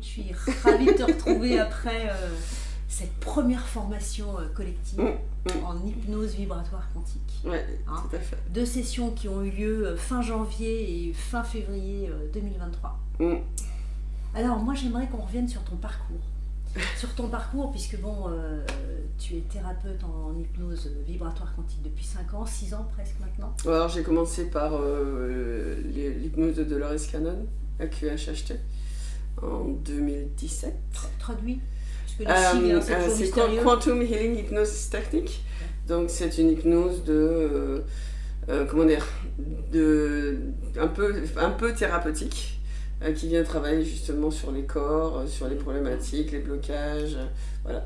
Je suis ravie de te retrouver après cette première formation collective en hypnose vibratoire quantique. Oui, tout à fait. 2 sessions qui ont eu lieu fin janvier et fin février 2023. Alors moi j'aimerais qu'on revienne sur ton parcours. Sur ton parcours, puisque tu es thérapeute en hypnose vibratoire quantique depuis 5 ans, 6 ans presque maintenant. Alors j'ai commencé par l'hypnose de Dolores Cannon à QHHT en 2017. Traduit, puisque les sigles, c'est toujours mystérieux. Quantum Healing Hypnosis Technique. Donc c'est une hypnose un peu thérapeutique. Qui vient travailler justement sur les corps, sur les problématiques, les blocages, voilà.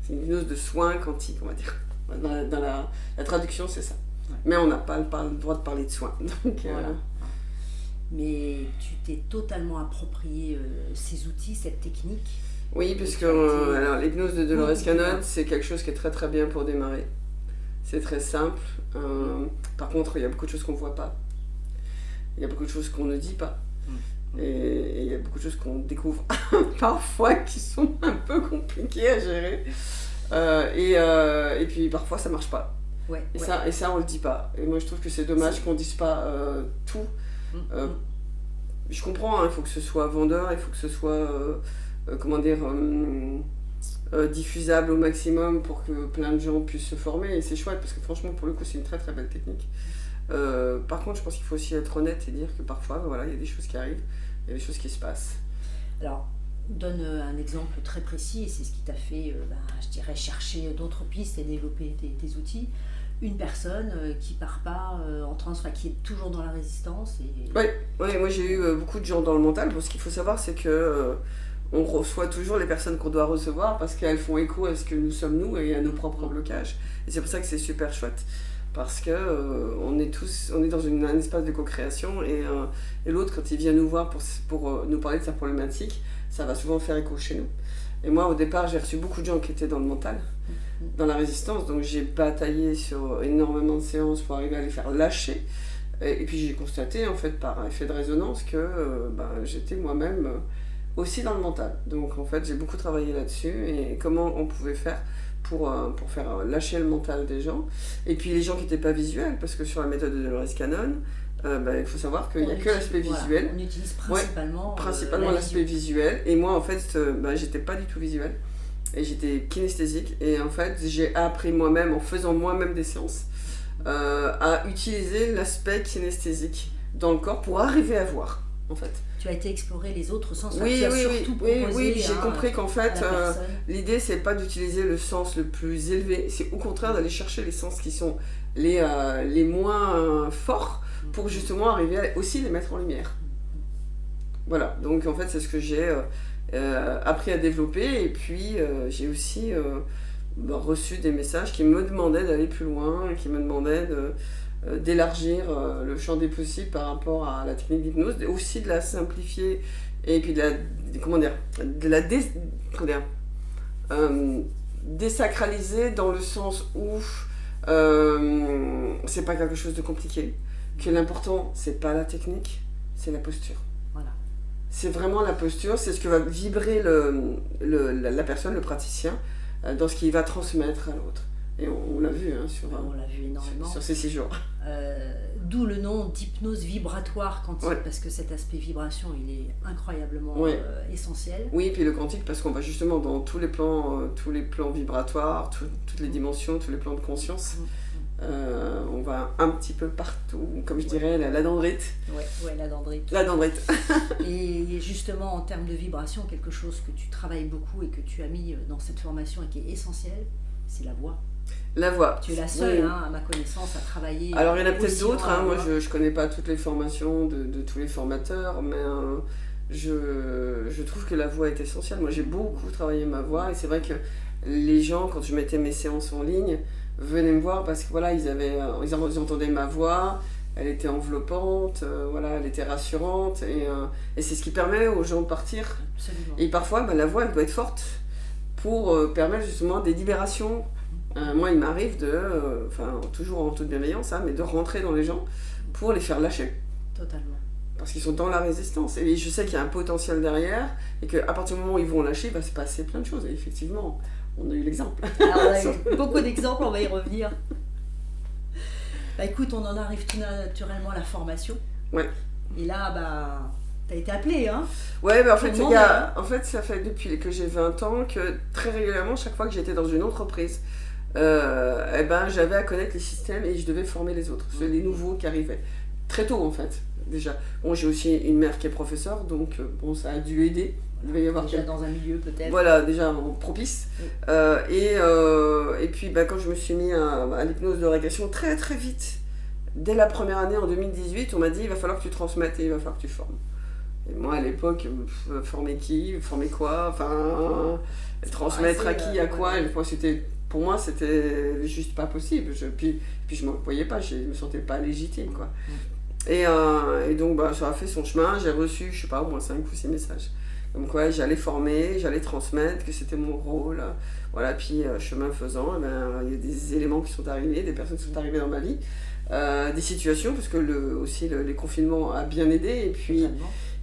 C'est une hypnose de soins quantiques, on va dire. Dans la traduction, c'est ça. Ouais. Mais on n'a pas le droit de parler de soins. Donc, voilà. Mais tu t'es totalement approprié ces outils, cette technique. Oui, puisque l'hypnose de Dolores Cannon, c'est quelque chose qui est très très bien pour démarrer. C'est très simple. Par contre, il y a beaucoup de choses qu'on ne voit pas. Il y a beaucoup de choses qu'on ne dit pas. Et il y a beaucoup de choses qu'on découvre parfois qui sont un peu compliquées à gérer. Et puis parfois ça marche pas. Ça on le dit pas. Et moi je trouve que c'est dommage qu'on dise pas tout. Je comprends, il faut que ce soit vendeur, il faut que ce soit diffusable au maximum pour que plein de gens puissent se former. Et c'est chouette parce que franchement pour le coup c'est une très très belle technique. Par contre je pense qu'il faut aussi être honnête et dire que parfois il y a des choses qui arrivent, il y a des choses qui se passent. Alors donne un exemple très précis et c'est ce qui t'a fait je dirais chercher d'autres pistes et développer tes outils. Une personne qui part pas en transe, qui est toujours dans la résistance Oui, moi j'ai eu beaucoup de gens dans le mental. Ce qu'il faut savoir c'est que on reçoit toujours les personnes qu'on doit recevoir parce qu'elles font écho à ce que nous sommes nous et à nos propres blocages. Et c'est pour ça que c'est super chouette. Parce que on est dans un espace de co-création et l'autre, quand il vient nous voir pour nous parler de sa problématique, ça va souvent faire écho chez nous. Et moi, au départ, j'ai reçu beaucoup de gens qui étaient dans le mental, dans la résistance, donc j'ai bataillé sur énormément de séances pour arriver à les faire lâcher. Et puis j'ai constaté, en fait, par effet de résonance, que j'étais moi-même aussi dans le mental. Donc en fait, j'ai beaucoup travaillé là-dessus et comment on pouvait faire pour faire lâcher le mental des gens. Et puis les gens qui n'étaient pas visuels, parce que sur la méthode de Dolores Cannon, il faut savoir qu'il n'y a que l'aspect visuel. On utilise principalement, l'aspect visuel. Et moi, en fait, j'étais pas du tout visuel. Et j'étais kinesthésique. Et en fait, j'ai appris moi-même, en faisant moi-même des séances, à utiliser l'aspect kinesthésique dans le corps pour arriver à voir, en fait. Tu as été explorer les autres sens. Oui, j'ai compris qu'en fait, l'idée, c'est pas d'utiliser le sens le plus élevé, c'est au contraire d'aller chercher les sens qui sont les moins forts pour justement arriver à aussi les mettre en lumière. Voilà, donc en fait, c'est ce que j'ai appris à développer, et puis j'ai aussi reçu des messages qui me demandaient d'aller plus loin, qui me demandaient d'élargir le champ des possibles par rapport à la technique d'hypnose, aussi de la simplifier et puis désacraliser dans le sens où c'est pas quelque chose de compliqué, que l'important c'est pas la technique, c'est la posture. Voilà. C'est vraiment la posture, c'est ce que va vibrer la personne, le praticien, dans ce qu'il va transmettre à l'autre. Et on l'a vu, on l'a vu énormément. Sur ces 6 jours. D'où le nom d'hypnose vibratoire quantique, parce que cet aspect vibration, il est incroyablement essentiel. Oui, et puis le quantique, parce qu'on va justement dans tous les plans vibratoires, toutes les dimensions, tous les plans de conscience. On va un petit peu partout, comme je dirais, la dendrite. Ouais, la dendrite. La dendrite. Et justement, en termes de vibration, quelque chose que tu travailles beaucoup et que tu as mis dans cette formation et qui est essentiel, c'est la voix. La voix. Tu es la seule, à ma connaissance, à travailler. Alors, il y en a peut-être d'autres. Moi, je ne connais pas toutes les formations de tous les formateurs, mais je trouve que la voix est essentielle. Moi, j'ai beaucoup travaillé ma voix, et c'est vrai que les gens, quand je mettais mes séances en ligne, venaient me voir parce que ils entendaient ma voix, elle était enveloppante, elle était rassurante, et c'est ce qui permet aux gens de partir. Absolument. Et parfois, la voix, elle doit être forte pour permettre justement des libérations. Moi, il m'arrive toujours en toute bienveillance, mais de rentrer dans les gens pour les faire lâcher. Totalement. Parce qu'ils sont dans la résistance. Et je sais qu'il y a un potentiel derrière, et qu'à partir du moment où ils vont lâcher, il va se passer plein de choses. Et effectivement, on a eu l'exemple. Alors, on a eu beaucoup d'exemples, on va y revenir. Bah écoute, on en arrive tout naturellement à la formation. Ouais. Et là, t'as été appelé, hein? Ouais, en fait, ça fait depuis que j'ai 20 ans que très régulièrement, chaque fois que j'étais dans une entreprise, j'avais à connaître les systèmes et je devais former les autres, les nouveaux qui arrivaient. Très tôt, en fait, déjà. Bon, j'ai aussi une mère qui est professeure, donc ça a dû aider. Il va y avoir déjà dans un milieu peut-être. Voilà, déjà propice. Oui. Et puis quand je me suis mis à l'hypnose de régression, très très vite, dès la première année en 2018, on m'a dit il va falloir que tu transmettes et il va falloir que tu formes. Et moi à l'époque, former qui, former quoi, enfin, transmettre à qui, à quoi, pour moi c'était juste pas possible. Puis je ne me voyais pas, je me sentais pas légitime, quoi. Et donc ça a fait son chemin, j'ai reçu, je sais pas, au moins 5 ou 6 messages. Donc j'allais former, j'allais transmettre, que c'était mon rôle. Voilà, puis chemin faisant, il y a des éléments qui sont arrivés, des personnes qui sont arrivées dans ma vie, des situations, parce que les confinements a bien aidé.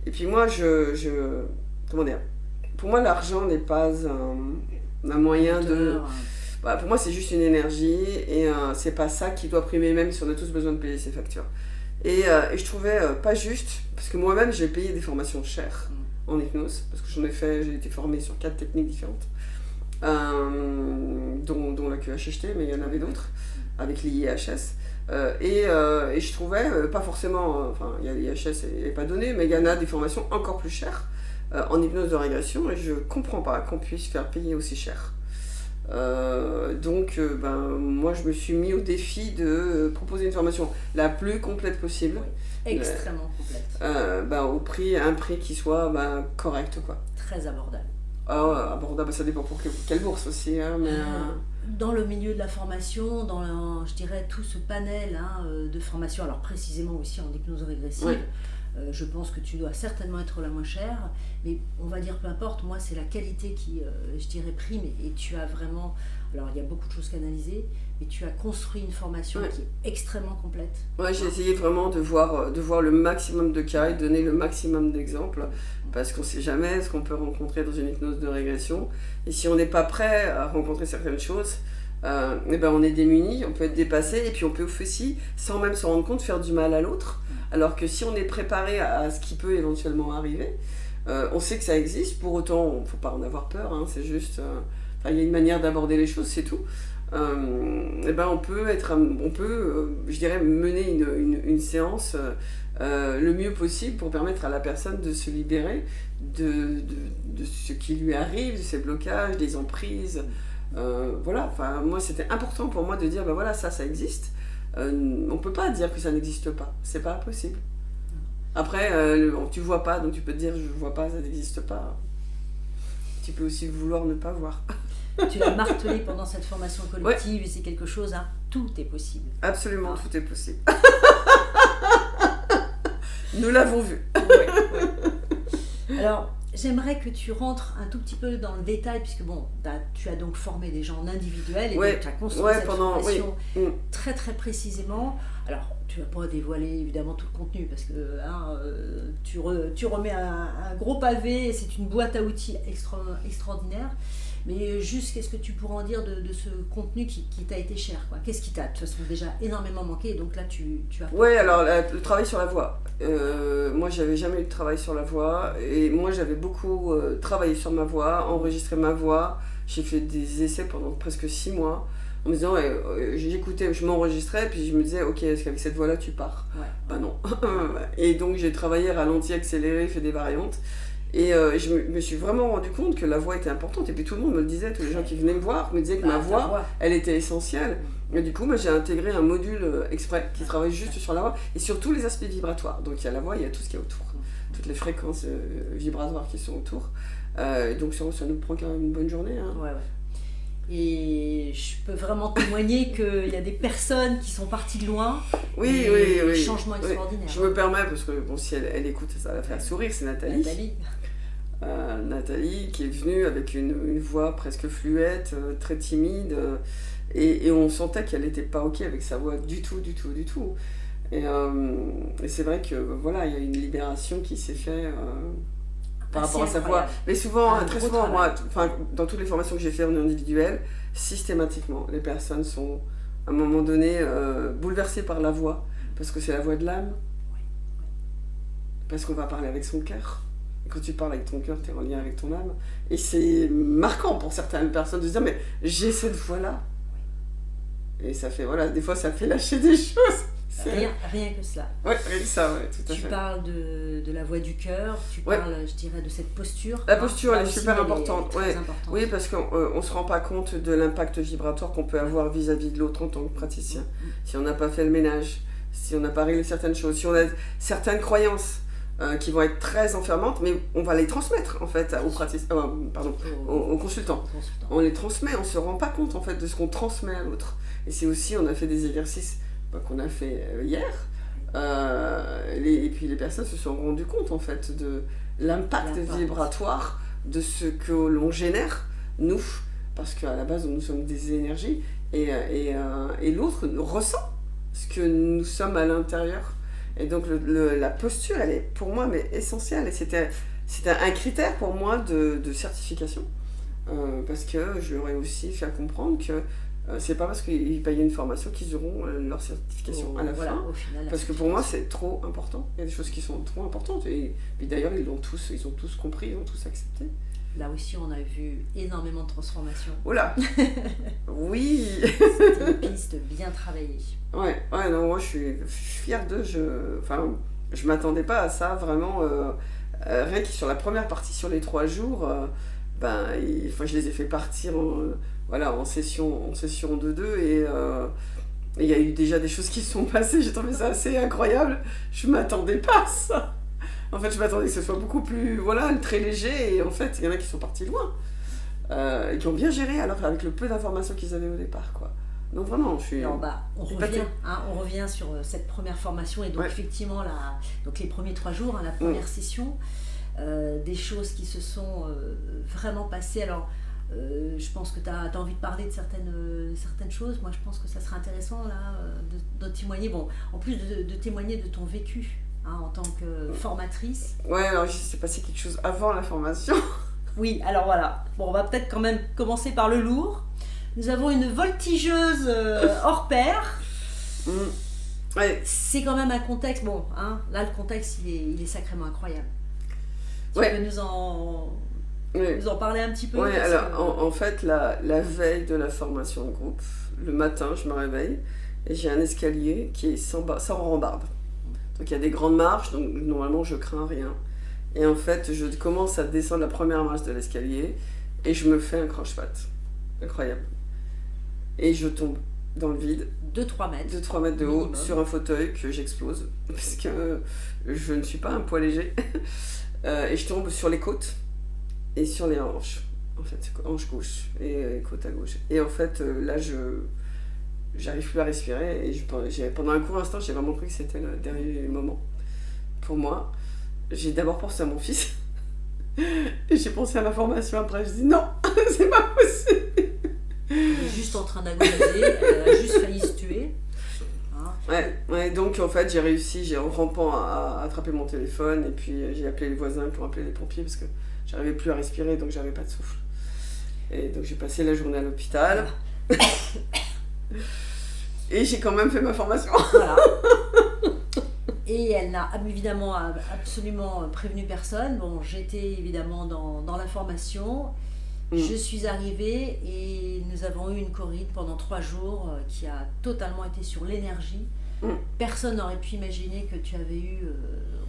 Et puis moi, comment dire, pour moi l'argent n'est pas un moyen de... pour moi c'est juste une énergie et c'est pas ça qui doit primer, même si on a tous besoin de payer ses factures. Et je trouvais pas juste, parce que moi-même j'ai payé des formations chères en hypnose, parce que j'ai été formée sur 4 techniques différentes, dont la QHHT, mais il y en avait d'autres, avec l'IHS. Et je trouvais, pas forcément, il y a l'IHS et pas donné, mais il y en a des formations encore plus chères en hypnose de régression, et je comprends pas qu'on puisse faire payer aussi cher. Donc moi je me suis mis au défi de proposer une formation la plus complète possible. Oui, extrêmement complète. Un prix qui soit correct, quoi. Très abordable. Abordable, ça dépend pour quelle bourse aussi, hein, mais dans le milieu de la formation, je dirais tout ce panel de formation, alors précisément aussi en hypnose régressive, oui. Je pense que tu dois certainement être la moins chère, mais on va dire peu importe, moi c'est la qualité qui, je dirais, prime, et tu as vraiment, alors il y a beaucoup de choses qu'analyser, mais tu as construit une formation qui est extrêmement complète. Ouais, j'ai essayé vraiment de voir le maximum de cas et donner le maximum d'exemples, parce qu'on ne sait jamais ce qu'on peut rencontrer dans une hypnose de régression, et si on n'est pas prêt à rencontrer certaines choses, on est démuni, on peut être dépassé, et puis on peut aussi, sans même se rendre compte, faire du mal à l'autre. Alors que si on est préparé à ce qui peut éventuellement arriver, on sait que ça existe, pour autant il ne faut pas en avoir peur, hein, c'est juste, il y a une manière d'aborder les choses, c'est tout. On peut je dirais, mener une séance le mieux possible pour permettre à la personne de se libérer de ce qui lui arrive, de ses blocages, des emprises. Moi c'était important pour moi de dire, ça existe. On ne peut pas dire que ça n'existe pas, c'est pas possible. Après, tu vois pas, donc tu peux te dire je vois pas, ça n'existe pas. Tu peux aussi vouloir ne pas voir. Tu l'as martelé pendant cette formation collective, et c'est quelque chose, tout est possible. Absolument, tout est possible. Nous l'avons vu. Ouais. Alors, j'aimerais que tu rentres un tout petit peu dans le détail, puisque tu as donc formé des gens en individuel, et donc tu as construit cette formation très très précisément. Alors, tu ne vas pas dévoiler évidemment tout le contenu, parce que tu remets un gros pavé, et c'est une boîte à outils extraordinaire. Mais juste, qu'est-ce que tu pourrais en dire de ce contenu qui t'a été cher, quoi? Qu'est-ce qui t'a de toute façon déjà énormément manqué, et donc là tu as... Oui, alors le travail sur la voix. Moi j'avais jamais eu de travail sur la voix, et moi j'avais beaucoup travaillé sur ma voix, enregistré ma voix. J'ai fait des essais pendant presque 6 mois en me disant, j'écoutais, je m'enregistrais, puis je me disais, ok, est-ce qu'avec cette voix-là tu pars? Non. Et donc j'ai travaillé ralenti, accéléré, fait des variantes. Et je me suis vraiment rendu compte que la voix était importante. Et puis tout le monde me le disait, tous les gens qui venaient me voir me disaient que ma voix, elle était essentielle. Et du coup, j'ai intégré un module exprès qui travaille juste sur la voix et sur tous les aspects vibratoires. Donc il y a la voix, il y a tout ce qu'il y a autour. Toutes les fréquences vibratoires qui sont autour. Donc ça nous prend quand même une bonne journée. Hein. Ouais. Et je peux vraiment témoigner qu'il y a des personnes qui sont parties de loin. Oui. Changement extraordinaire. Je me permets, parce que si elle écoute, ça va la faire sourire, c'est Nathalie. Nathalie qui est venue avec une voix presque fluette, très timide, et on sentait qu'elle n'était pas ok avec sa voix du tout. Et c'est vrai que voilà, il y a une libération qui s'est faite par rapport à sa voix. Mais souvent, très souvent, moi, dans toutes les formations que j'ai faites en individuel, systématiquement, les personnes sont à un moment donné bouleversées par la voix, parce que c'est la voix de l'âme, parce qu'on va parler avec son cœur. Et quand tu parles avec ton cœur, tu es en lien avec ton âme. Et c'est marquant pour certaines personnes de se dire, mais j'ai cette voix-là. Et ça fait, voilà, des fois ça fait lâcher des choses. Rien que cela. Ouais, rien que ça, ouais, tout à fait. Tu parles de la voix du cœur, tu parles, je dirais, de cette posture. La posture, elle est super importante. Elle est très importante. Oui, parce qu'on ne se rend pas compte de l'impact vibratoire qu'on peut avoir vis-à-vis de l'autre en tant que praticien. Si on n'a pas fait le ménage, si on n'a pas réglé certaines choses, si on a certaines croyances qui vont être très enfermantes, mais on va les transmettre en fait aux consultants. On les transmet, on ne se rend pas compte en fait de ce qu'on transmet à l'autre. Et c'est aussi, on a fait des exercices qu'on a fait hier, et puis les personnes se sont rendues compte en fait de l'impact vibratoire de ce que l'on génère, nous, parce qu'à la base nous sommes des énergies, et l'autre ressent ce que nous sommes à l'intérieur. Et donc la posture, elle est pour moi essentielle, et c'était un critère pour moi de certification, parce que je leur ai aussi fait comprendre que c'est pas parce qu'ils payaient une formation qu'ils auront leur certification à la fin. Parce que pour moi, c'est trop important. Il y a des choses qui sont trop importantes. Et puis d'ailleurs, ils ont tous compris, ils ont tous accepté. Là aussi, on a vu énormément de transformations. Oula. Oui. C'était une piste bien travaillée. Ouais, non, moi je suis fière d'eux. Je m'attendais pas à ça, vraiment. Rien que sur la première partie, sur les 3 jours, je les ai fait partir en session 2-2, et il y a eu déjà des choses qui se sont passées. J'ai trouvé ça assez incroyable. Je m'attendais pas à ça. En fait, je m'attendais que ce soit beaucoup plus, très léger, et en fait, il y en a qui sont partis loin, et qui ont bien géré, alors avec le peu d'informations qu'ils avaient au départ, quoi. Donc vraiment, je suis... on revient sur cette première formation, et donc effectivement, donc les premiers 3 jours, la première session, des choses qui se sont vraiment passées. Alors, je pense que tu as envie de parler de certaines choses. Moi, je pense que ça serait intéressant là, de témoigner. Bon, en plus de témoigner de ton vécu en tant que formatrice. Ouais, alors il s'est passé quelque chose avant la formation. Oui, alors voilà. Bon, on va peut-être quand même commencer par le lourd. Nous avons une voltigeuse hors pair. Ouais. C'est quand même un contexte. Bon, là, le contexte, il est sacrément incroyable. Tu peux nous en parler un petit peu? Oui, alors en fait, la veille de la formation de groupe, le matin, je me réveille et j'ai un escalier qui est sans rambarde. Donc il y a des grandes marches, donc normalement je crains rien. Et en fait, je commence à descendre la première marche de l'escalier et je me fais un crunch-patte. Incroyable. Et je tombe dans le vide. 2-3 mètres. 2-3 mètres de haut, sur un fauteuil que j'explose, parce que je ne suis pas un poids léger. Et je tombe sur les côtes et sur les hanches, en fait, hanche gauche et côte à gauche. Et en fait, là, j'arrive plus à respirer, et pendant un court instant, j'ai vraiment cru que c'était le dernier moment pour moi. J'ai d'abord pensé à mon fils, et j'ai pensé à ma formation après. Je dis non, c'est pas possible. Elle est juste en train d'agoniser, elle a juste failli se tuer. Ouais, donc en fait j'ai réussi, en rampant, à attraper mon téléphone, et puis j'ai appelé les voisins pour appeler les pompiers parce que j'arrivais plus à respirer, donc j'avais pas de souffle. Et donc j'ai passé la journée à l'hôpital. Et j'ai quand même fait ma formation. Voilà. Et elle n'a évidemment absolument prévenu personne. Bon, j'étais évidemment dans la formation. Je suis arrivée et nous avons eu une corride pendant 3 jours qui a totalement été sur l'énergie. Personne n'aurait pu imaginer que tu avais eu,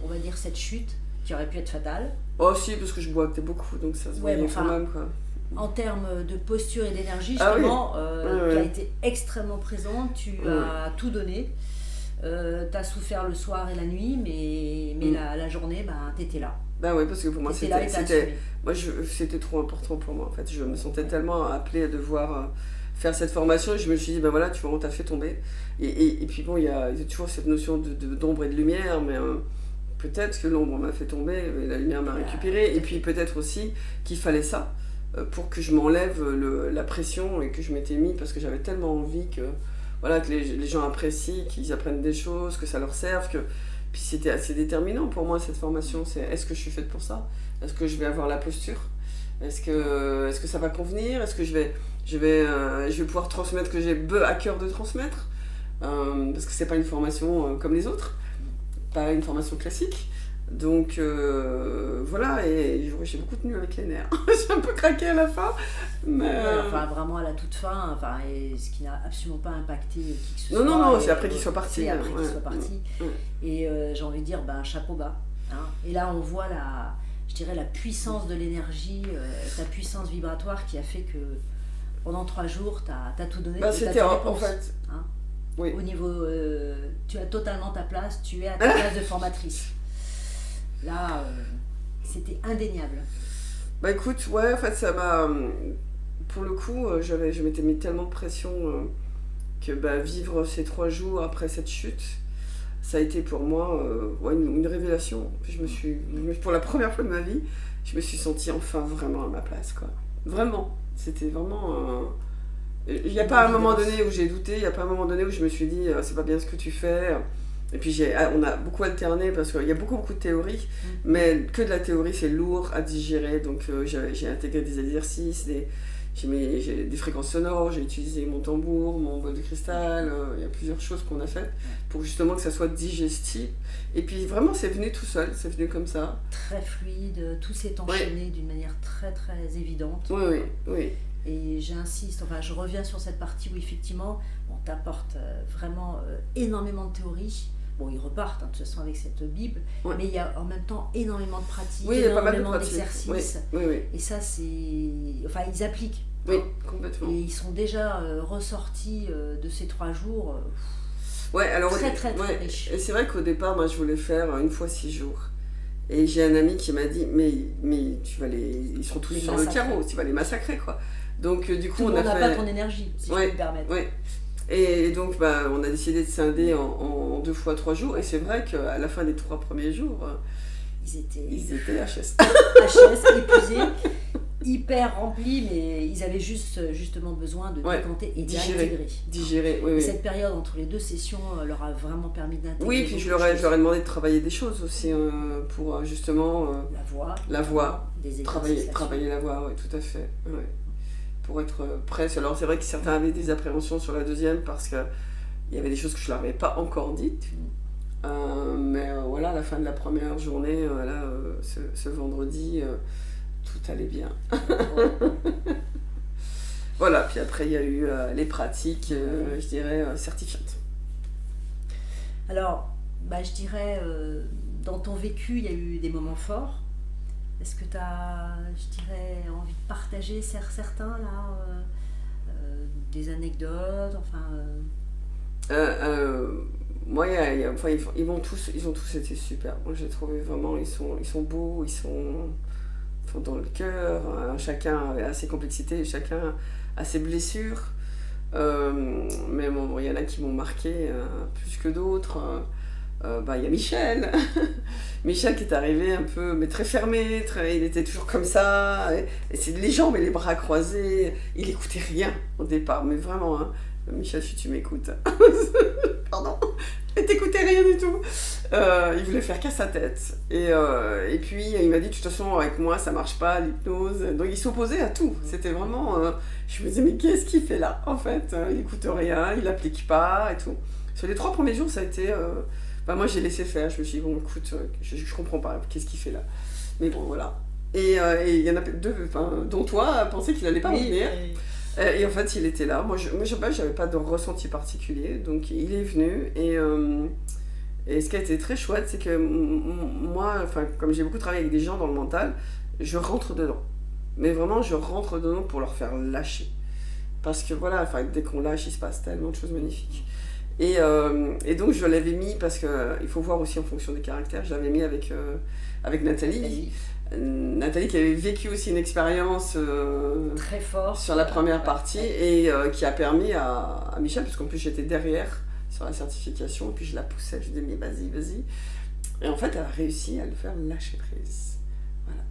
on va dire, cette chute qui aurait pu être fatale. Oh si, parce que je boitais beaucoup, donc ça se voyait quand même, quoi. En termes de posture et d'énergie, justement, tu as été extrêmement présente, tu as tout donné. Tu as souffert le soir et la nuit, mais la journée, tu étais là. Bah oui, parce que pour moi, c'était trop important pour moi, en fait. Je me sentais tellement appelée à devoir faire cette formation, et je me suis dit, voilà, tu vois, on t'a fait tomber. Et puis bon, il y a toujours cette notion d'ombre et de lumière, mais peut-être que l'ombre m'a fait tomber et la lumière m'a récupéré, et puis peut-être aussi qu'il fallait ça pour que je m'enlève la pression et que je m'étais mis, parce que j'avais tellement envie que voilà, que les gens apprécient, qu'ils apprennent des choses, que ça leur serve, que... Puis c'était assez déterminant pour moi cette formation, c'est est-ce que je suis faite pour ça? Est-ce que je vais avoir la posture? Est-ce que ça va convenir? Est-ce que je vais pouvoir transmettre ce que j'ai à cœur de transmettre? Parce que c'est pas une formation comme les autres, pas une formation classique. Donc voilà, et j'ai beaucoup tenu avec les nerfs. J'ai un peu craqué à la fin. Mais enfin, vraiment à la toute fin, enfin, et ce qui n'a absolument pas impacté qui que ce soit. Non, c'est après qu'il soit parti. C'est après qu'il soit parti. Et j'ai envie de dire, chapeau bas. Hein. Et là, on voit je dirais la puissance de l'énergie, ta puissance vibratoire qui a fait que pendant 3 jours, t'as tout donné. C'était en fait. Hein. Oui. Au niveau, tu as totalement ta place, tu es à ta place de formatrice. Là, c'était indéniable. Bah écoute, ouais, en fait, ça m'a... Pour le coup, je m'étais mis tellement de pression que vivre ces 3 jours après cette chute, ça a été pour moi une révélation. Pour la première fois de ma vie, je me suis sentie enfin vraiment à ma place, quoi. Vraiment. C'était vraiment... Il n'y a pas un moment donné où j'ai douté, il n'y a pas un moment donné où je me suis dit c'est pas bien ce que tu fais. Et puis on a beaucoup alterné parce qu'il y a beaucoup de théorie, mais que de la théorie c'est lourd à digérer. Donc j'ai intégré des exercices, j'ai des fréquences sonores, j'ai utilisé mon tambour, mon bol de cristal, il y a plusieurs choses qu'on a faites pour justement que ça soit digestif. Et puis vraiment c'est venu tout seul, c'est venu comme ça. Très fluide, tout s'est enchaîné d'une manière très très évidente. Oui. Et j'insiste, je reviens sur cette partie où effectivement on t'apporte vraiment énormément de théorie. Bon, ils repartent de toute façon avec cette Bible, mais il y a en même temps énormément de pratiques, énormément d'exercices. Oui. Et ça, ils appliquent. Oui, complètement. Et ils sont déjà ressortis de ces 3 jours très riches. Et c'est vrai qu'au départ, moi, je voulais faire 1 fois 6 jours. Et j'ai un ami qui m'a dit, mais ils seront tous sur le carreau, tu vas les massacrer, quoi. Donc du coup, on n'a pas ton énergie, si je peux me permettre. Oui. Et donc, on a décidé de scinder en 2 fois 3 jours. Et c'est vrai qu'à la fin des 3 premiers jours, ils étaient HS. HS, épuisés, hyper remplis, mais ils avaient justement besoin de décanter et digérer. Et cette période entre les 2 sessions leur a vraiment permis d'intégrer. Oui, puis je leur ai demandé de travailler des choses aussi pour justement... la voix. Des travailler la voix, oui, tout à fait. Ouais. Pour être prêt. Alors c'est vrai que certains avaient des appréhensions sur la deuxième parce qu'il y avait des choses que je ne leur avais pas encore dites. Mais voilà, à la fin de la première journée, ce vendredi, tout allait bien. Voilà, puis après il y a eu les pratiques, je dirais, certifiantes. Alors, je dirais, dans ton vécu, il y a eu des moments forts. Est-ce que tu as, je dirais, envie de partager certains, là, des anecdotes, Moi, ils ont tous été super. Moi, j'ai trouvé vraiment, ils sont beaux, ils sont dans le cœur. Chacun a ses complexités, chacun a ses blessures. Mais bon, il y en a qui m'ont marqué plus que d'autres. Il y a Michel. Michel qui est arrivé un peu, mais très fermé, il était toujours comme ça, et c'est les jambes et les bras croisés, il écoutait rien au départ, mais vraiment, Michel, si tu m'écoutes, pardon, il t'écoutait rien du tout, il voulait faire qu'à sa tête, et puis il m'a dit, de toute façon, avec moi, ça marche pas, l'hypnose, donc il s'opposait à tout, c'était vraiment, je me disais, mais qu'est-ce qu'il fait là, en fait, il écoute rien, il applique pas, et tout. Sur les 3 premiers jours, ça a été... moi j'ai laissé faire, je me suis dit bon écoute, je comprends pas, qu'est-ce qu'il fait là. Mais bon voilà. Et il y en a 2, dont toi, pensaient qu'il allait pas revenir. Et en fait il était là. Moi j'avais pas de ressenti particulier, donc il est venu. Et ce qui a été très chouette, c'est que moi, comme j'ai beaucoup travaillé avec des gens dans le mental, je rentre dedans. Mais vraiment je rentre dedans pour leur faire lâcher. Parce que voilà, dès qu'on lâche, il se passe tellement de choses magnifiques. Et donc je l'avais mis parce qu'il faut voir aussi en fonction des caractères, je l'avais mis avec Nathalie. Nathalie qui avait vécu aussi une expérience très forte sur la première partie et qui a permis à Michel, parce qu'en plus j'étais derrière sur la certification, et puis je la poussais, je lui disais mais vas-y. Et en fait elle a réussi à le faire lâcher prise. Voilà.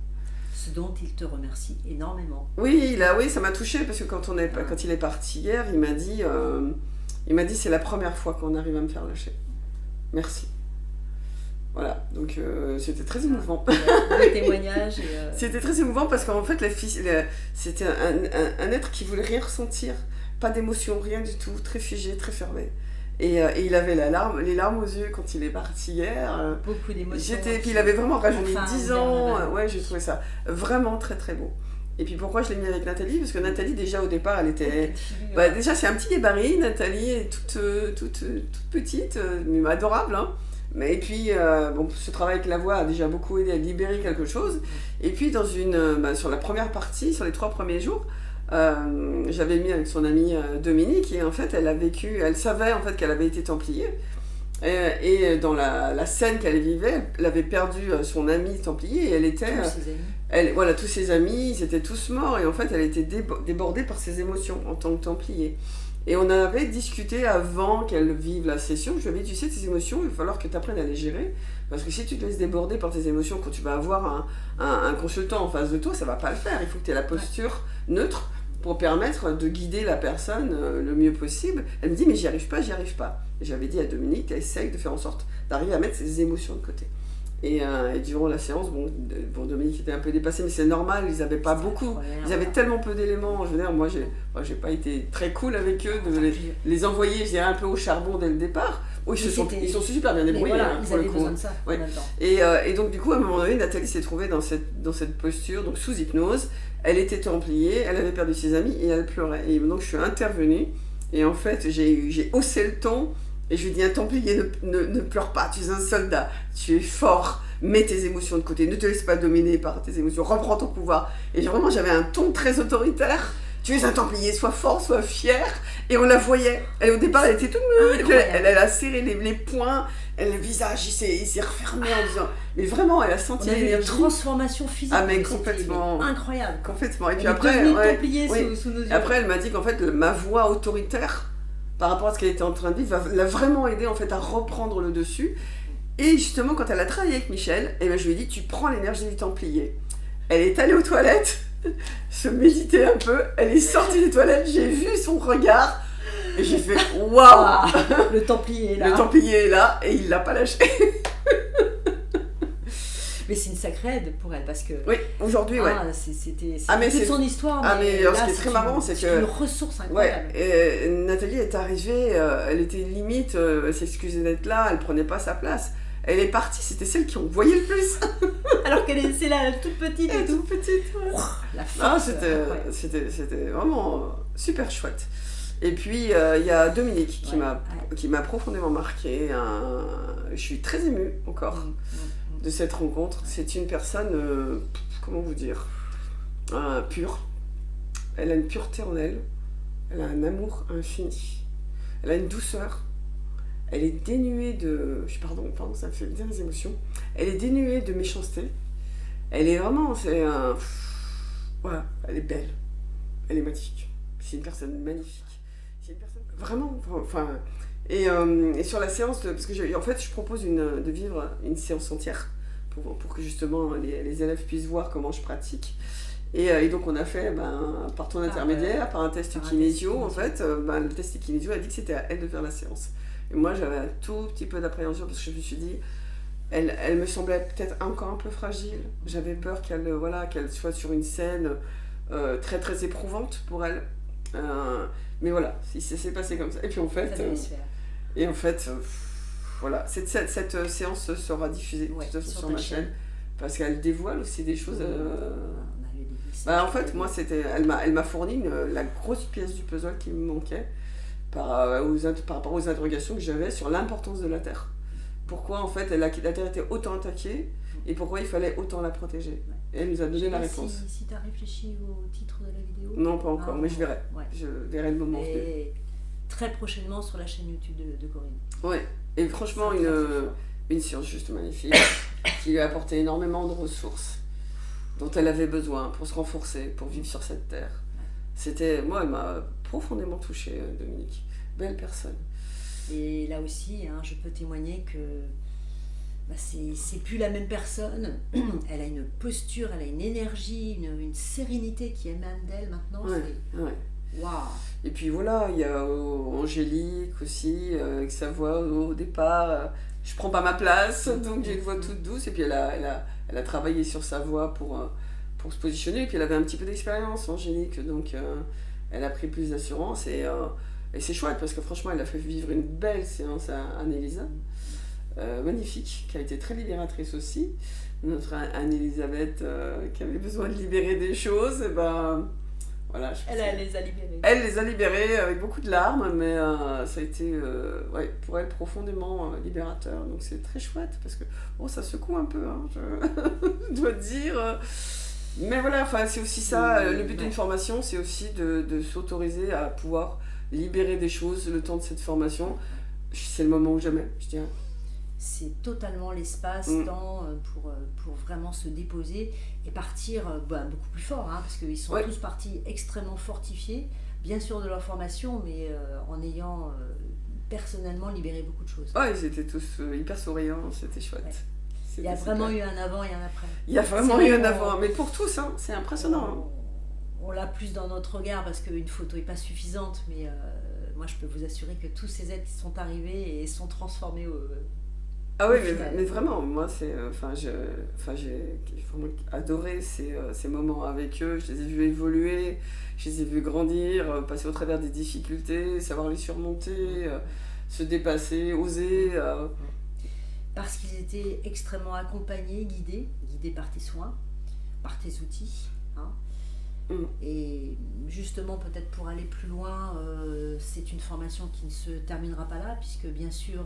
Ce dont il te remercie énormément. Oui, ça m'a touchée parce que quand il est parti hier, il m'a dit... Il m'a dit c'est la première fois qu'on arrive à me faire lâcher. Merci. Voilà, donc c'était très émouvant. Le témoignage. C'était très émouvant parce qu'en fait, c'était un être qui voulait rien ressentir, pas d'émotion, rien du tout, très figé, très fermé. Et il avait les larmes aux yeux quand il est parti hier. Beaucoup d'émotions. Puis il avait vraiment rajeuni 10 ans. Ouais, j'ai trouvé ça vraiment très très beau. Et puis pourquoi je l'ai mis avec Nathalie? Parce que Nathalie, déjà au départ, elle était. Déjà, c'est un petit gabarit. Nathalie est toute petite, mais adorable. Hein. Mais et puis, ce travail avec la voix a déjà beaucoup aidé à libérer quelque chose. Et puis, sur la première partie, sur les 3 premiers jours, j'avais mis avec son amie Dominique, et en fait, elle savait en fait qu'elle avait été templier. Et dans la scène qu'elle vivait, elle avait perdu son ami templier, et elle était. Tous ses amis, ils étaient tous morts, et en fait, elle était débordée par ses émotions en tant que templier. Et on avait discuté avant qu'elle vive la session. Je lui avais dit, tu sais, tes émotions, il va falloir que tu apprennes à les gérer. Parce que si tu te laisses déborder par tes émotions, quand tu vas avoir un consultant en face de toi, ça ne va pas le faire. Il faut que tu aies la posture neutre pour permettre de guider la personne le mieux possible. Elle me dit, mais j'y arrive pas. Et j'avais dit à Dominique, essaye de faire en sorte d'arriver à mettre ses émotions de côté. Et durant la séance, Dominique était un peu dépassé, mais c'est normal, ils n'avaient pas beaucoup. Ils avaient tellement peu d'éléments. Je veux dire, moi, j'ai pas été très cool avec eux de les envoyer, je dirais, un peu au charbon dès le départ. Oui, ils sont super bien débrouillés. Voilà, ils avaient besoin de ça. Ouais. Et donc, du coup, à un moment donné, Nathalie s'est trouvée dans cette posture, donc sous hypnose. Elle était templier, elle avait perdu ses amis et elle pleurait. Et donc, je suis intervenue. Et en fait, j'ai haussé le ton. Et je lui dis, un templier ne pleure pas, tu es un soldat, tu es fort, mets tes émotions de côté, ne te laisse pas dominer par tes émotions, reprends ton pouvoir. Et vraiment, j'avais un ton très autoritaire. Tu es un templier, sois fort, sois fier. Et on la voyait. Au départ, elle était toute elle a serré les poings, le visage, il s'est refermé en disant. Mais vraiment, elle a senti l'énergie. Une transformation physique. Ah, mais complètement. Incroyable. Complètement. Et puis après, templier sous nos yeux. Après, elle m'a dit qu'en fait, ma voix autoritaire, par rapport à ce qu'elle était en train de vivre, l'a vraiment aidée en fait à reprendre le dessus. Et justement, quand elle a travaillé avec Michel, je lui ai dit, tu prends l'énergie du templier. Elle est allée aux toilettes, se méditer un peu, elle est sortie des toilettes, j'ai vu son regard, et j'ai fait, waouh, le templier est là. Le templier est là, et il l'a pas lâché. Mais c'est une sacrée aide pour elle, parce que... Oui, aujourd'hui, ouais. C'était son histoire, mais là, ce qui est très marrant, c'est que... C'est une ressource incroyable. Ouais, Nathalie est arrivée, elle était limite, elle s'excusait d'être là, elle prenait pas sa place. Elle est partie, c'était celle qui en voyait le plus. Alors c'est là, toute petite et toute petite. Ouais. La force. C'était vraiment super chouette. Et puis, il y a Dominique qui m'a profondément marquée. Je suis très émue encore de cette rencontre. C'est une personne, comment vous dire, pure. Elle a une pureté en elle. Elle a un amour infini. Elle a une douceur. Elle est dénuée de... Pardon, ça me fait bien les émotions. Elle est dénuée de méchanceté. Elle est vraiment... Voilà, elle est belle. Elle est magnifique. C'est une personne magnifique. C'est une personne... Vraiment... Et sur la séance... Parce que en fait, je propose de vivre une séance entière pour que justement les élèves puissent voir comment je pratique. Et donc on a fait, par ton intermédiaire, par un test kinésio, en fait, le test kinésio a dit que c'était à elle de faire la séance. Et moi j'avais un tout petit peu d'appréhension parce que je me suis dit, elle me semblait peut-être encore un peu fragile. J'avais peur qu'elle soit sur une scène très très éprouvante pour elle. Mais voilà, ça s'est passé comme ça. Et puis en fait, voilà, cette séance sera diffusée sur ma chaîne parce qu'elle dévoile aussi des choses. En fait, moi, elle m'a fourni la grosse pièce du puzzle qui me manquait par rapport aux interrogations que j'avais sur l'importance de la Terre. Pourquoi, en fait, la Terre était autant attaquée et pourquoi il fallait autant la protéger. Et elle nous a donné la réponse. Si tu as réfléchi au titre de la vidéo? Non, pas encore, mais je verrai. Ouais. Je verrai le moment venu. Très prochainement sur la chaîne YouTube de Corinne. Ouais, et franchement, une séance juste magnifique qui lui a apporté énormément de ressources dont elle avait besoin pour se renforcer, pour vivre sur cette terre. Moi, elle m'a profondément touchée, Dominique. Belle personne. Et là aussi, je peux témoigner que c'est plus la même personne. Elle a une posture, elle a une énergie, une sérénité qui émane d'elle maintenant. Waouh. Et puis voilà, il y a Angélique aussi, avec sa voix au départ. Je prends pas ma place, donc j'ai une voix toute douce. Et puis elle a travaillé sur sa voix pour se positionner. Et puis elle avait un petit peu d'expérience, Angélique, donc elle a pris plus d'assurance. Et c'est chouette parce que franchement, elle a fait vivre une belle séance à Anne-Elisa. Magnifique, qui a été très libératrice aussi. Notre Anne-Elisabeth qui avait besoin de libérer des choses, et ben voilà. Elle les a libérées. Elle les a libérées avec beaucoup de larmes, mais ça a été pour elle profondément libérateur. Donc c'est très chouette parce que bon, ça secoue un peu, hein, je dois dire. Mais voilà, c'est aussi ça. Le but d'une formation, c'est aussi de s'autoriser à pouvoir libérer des choses le temps de cette formation. C'est le moment ou jamais, je dirais. C'est totalement l'espace-temps pour vraiment se déposer et partir beaucoup plus fort, hein, parce qu'ils sont tous partis extrêmement fortifiés, bien sûr de leur formation, mais en ayant personnellement libéré beaucoup de choses. Ouais, ils étaient tous hyper souriants, c'était chouette. Ouais. Il y a vraiment eu un avant et un après. Il y a vraiment eu un avant, mais pour tous, hein, c'est impressionnant. On l'a plus dans notre regard parce qu'une photo n'est pas suffisante, mais moi je peux vous assurer que tous ces êtres sont arrivés et sont transformés Ah oui, mais vraiment, moi, j'ai vraiment adoré ces moments avec eux. Je les ai vus évoluer, je les ai vus grandir, passer au travers des difficultés, savoir les surmonter, se dépasser, oser. Parce qu'ils étaient extrêmement accompagnés, guidés par tes soins, par tes outils. Hein. Et justement, peut-être pour aller plus loin, c'est une formation qui ne se terminera pas là, puisque bien sûr...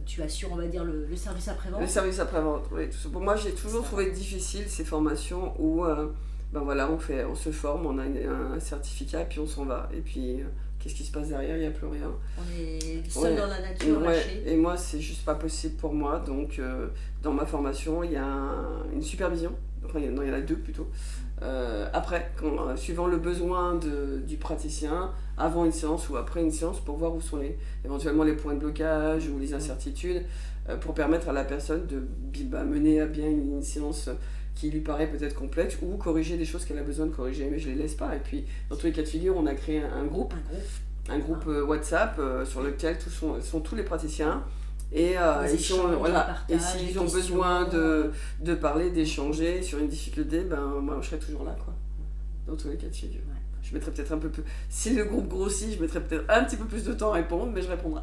tu assures, on va dire, le service après-vente. Le service après-vente, oui. Pour moi, j'ai toujours trouvé difficile ces formations où on se forme, on a un certificat, puis on s'en va. Et puis, qu'est-ce qui se passe derrière? Il n'y a plus rien. On est seul dans la nature, lâché. Et moi, c'est juste pas possible pour moi. Donc, dans ma formation, il y a une supervision. Enfin, il y en a deux plutôt. Après, suivant le besoin du praticien, avant une séance ou après une séance, pour voir où sont éventuellement les points de blocage ou les incertitudes, pour permettre à la personne de mener à bien une séance qui lui paraît peut-être complexe ou corriger des choses qu'elle a besoin de corriger, mais je ne les laisse pas. Et puis, dans tous les cas de figure, on a créé un groupe WhatsApp sur lequel sont tous les praticiens. Et s'ils ont besoin de parler, d'échanger sur une difficulté, moi je serai toujours là, quoi. Dans tous les cas de figure. Ouais. Je mettrai peut-être un peu plus. Si le groupe grossit, je mettrai peut-être un petit peu plus de temps à répondre, mais je répondrai.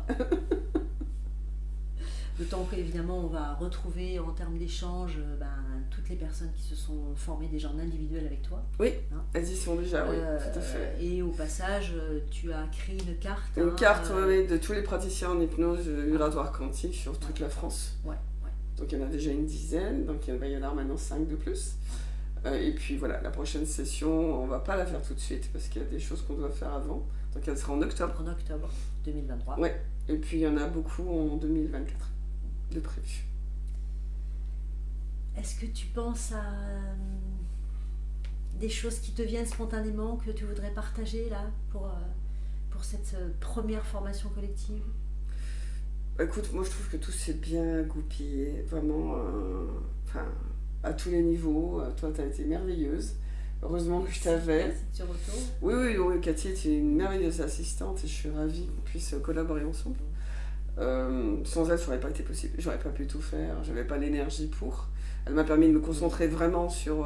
D'autant qu'évidemment, on va retrouver en termes d'échange toutes les personnes qui se sont formées déjà en individuel avec toi. Oui, hein, elles y sont déjà, oui, tout à fait. Et au passage, tu as créé une carte. Une carte de tous les praticiens en hypnose vibratoire quantique sur toute la France. Ouais. Donc il y en a déjà une dizaine, donc il y en a maintenant 5 de plus. Et puis voilà, la prochaine session, on ne va pas la faire tout de suite parce qu'il y a des choses qu'on doit faire avant. Donc elle sera en octobre. En octobre 2023. Ouais. Et puis il y en a beaucoup en 2024 de prévu. Est-ce que tu penses à des choses qui te viennent spontanément, que tu voudrais partager là pour cette première formation collective? Écoute, moi je trouve que tout s'est bien goupillé, vraiment, à tous les niveaux. Toi, tu as été merveilleuse. Heureusement que je t'avais. Oui, Cathy est une merveilleuse assistante et je suis ravie qu'on puisse collaborer ensemble. Sans elle, ça n'aurait pas été possible. J'aurais pas pu tout faire, j'avais pas l'énergie pour. Elle m'a permis de me concentrer vraiment sur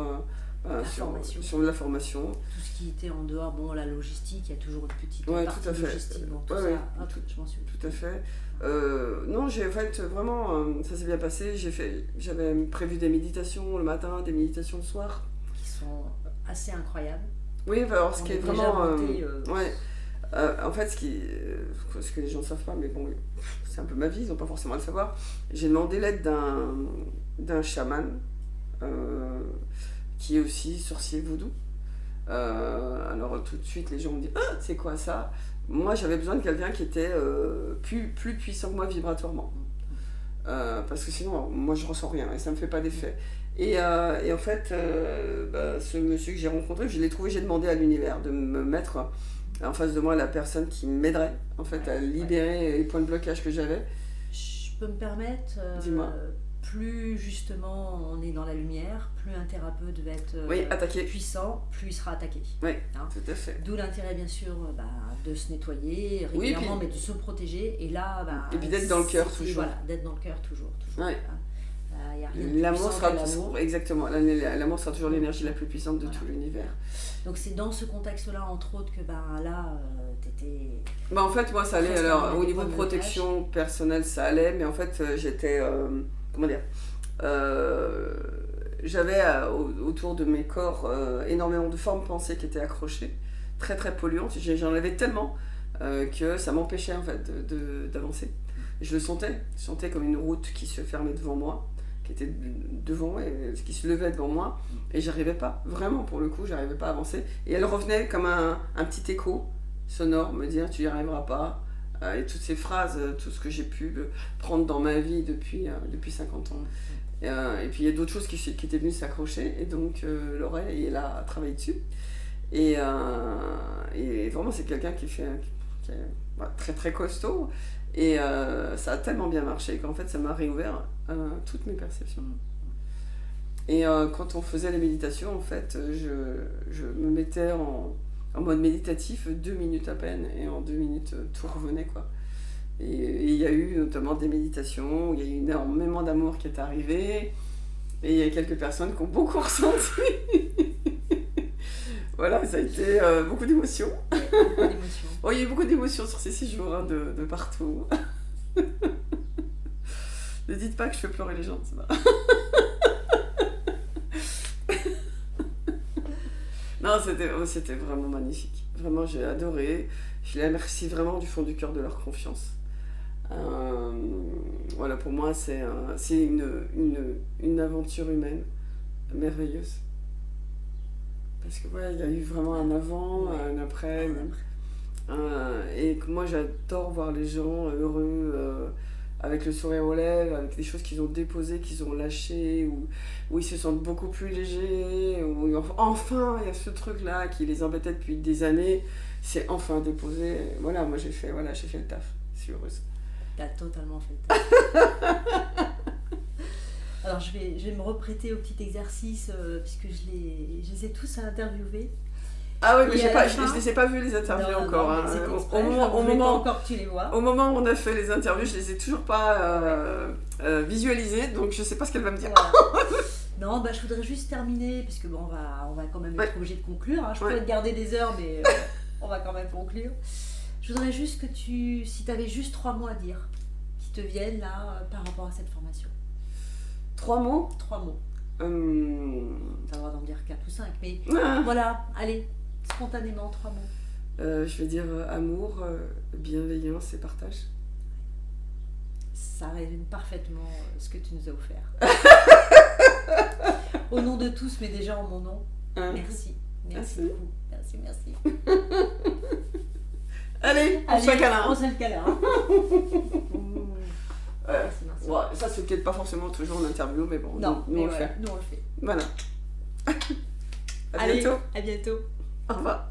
la formation. Tout ce qui était en dehors, la logistique, il y a toujours une petite partie logistique. Tout à fait. Non, vraiment, ça s'est bien passé. J'avais prévu des méditations le matin, des méditations le soir. Qui sont assez incroyables. Oui, alors ce qui est vraiment... en fait, ce que les gens ne savent pas, mais bon, c'est un peu ma vie, ils n'ont pas forcément à le savoir. J'ai demandé l'aide d'un chaman qui est aussi sorcier vaudou. Alors tout de suite, les gens me disent « Ah, c'est quoi ça ?» Moi, j'avais besoin de quelqu'un qui était plus puissant que moi vibratoirement. Parce que sinon, moi, je ressens rien et ça ne me fait pas d'effet. Et en fait, ce monsieur que j'ai rencontré, je l'ai trouvé, j'ai demandé à l'univers de me mettre en face de moi la personne qui m'aiderait en fait, à libérer les points de blocage que j'avais. Je peux me permettre Dis-moi. plus justement on est dans la lumière, plus un thérapeute va être attaqué. puissant, plus il sera attaqué. Oui, tout à fait. D'où l'intérêt bien sûr de se nettoyer régulièrement, mais de se protéger. Et là, et puis d'être dans le cœur toujours. Voilà, d'être dans le cœur toujours. Ouais. Y a rien de l'amour sera l'amour. Exactement. L'amour sera toujours l'énergie la plus puissante de tout l'univers. Donc c'est dans ce contexte-là, entre autres, que là, t'étais... En fait, moi, ça allait. Alors, au niveau de protection personnelle, ça allait. Mais en fait, j'étais... comment dire j'avais autour de mes corps énormément de formes pensées qui étaient accrochées, très très polluantes. J'en avais tellement que ça m'empêchait en fait d'avancer. Je le sentais. Je sentais comme une route qui se fermait devant moi, qui était devant et qui se levait devant moi, et j'arrivais pas, vraiment pour le coup, j'arrivais pas à avancer. Et elle revenait comme un petit écho sonore, me dire tu y arriveras pas, et toutes ces phrases, tout ce que j'ai pu prendre dans ma vie depuis 50 ans. Et puis il y a d'autres choses qui étaient venues s'accrocher, et donc l'oreille est là à travailler dessus. Et vraiment c'est quelqu'un qui est très très costaud. Et ça a tellement bien marché qu'en fait ça m'a réouvert toutes mes perceptions. Et quand on faisait les méditations, en fait, je me mettais en mode méditatif 2 minutes à peine, et en 2 minutes tout revenait quoi. Et il y a eu notamment des méditations où il y a eu énormément d'amour qui est arrivé, et il y a quelques personnes qui ont beaucoup ressenti. Voilà, ça a été beaucoup d'émotions. Il y a eu beaucoup d'émotions sur ces 6 jours, de partout. Ne dites pas que je fais pleurer les gens, c'est pas. Non, c'était vraiment magnifique. Vraiment, j'ai adoré. Je les remercie vraiment du fond du cœur de leur confiance. Voilà, pour moi, c'est une aventure humaine merveilleuse. Parce que il y a eu vraiment un avant, un après. Et moi, j'adore voir les gens heureux, avec le sourire aux lèvres, avec des choses qu'ils ont déposées, qu'ils ont lâchées, où ils se sentent beaucoup plus légers, où enfin, il y a ce truc-là qui les embêtait depuis des années, c'est enfin déposé. Voilà, moi j'ai fait le taf. Je suis heureuse. T'as totalement fait le taf. Alors je vais me reprêter au petit exercice, puisque je les ai tous à interviewer. Ah oui, mais je ne les ai pas vus les interviews encore. Au moment encore que tu les vois. Au moment où on a fait les interviews, je les ai toujours pas visualisées, donc je sais pas ce qu'elle va me dire. Voilà. Non, je voudrais juste terminer, parce que on va quand même être obligé de conclure. Hein. Je pourrais te garder des heures, mais on va quand même conclure. Je voudrais juste que si tu avais juste 3 mots à dire, qui te viennent là par rapport à cette formation. 3 mots ? 3 mots. Tu as le droit d'en dire 4 ou 5, mais voilà, allez, spontanément 3 mots. Je vais dire amour, bienveillance et partage. Ça résume parfaitement ce que tu nous as offert. Au nom de tous, mais déjà en mon nom, merci. Merci beaucoup. Merci. Allez, on se fait câlin. On se fait câlin. Ça se fait pas forcément toujours en interview, mais bon, nous on le fait. Nous on le fait. Voilà. À bientôt. Au revoir.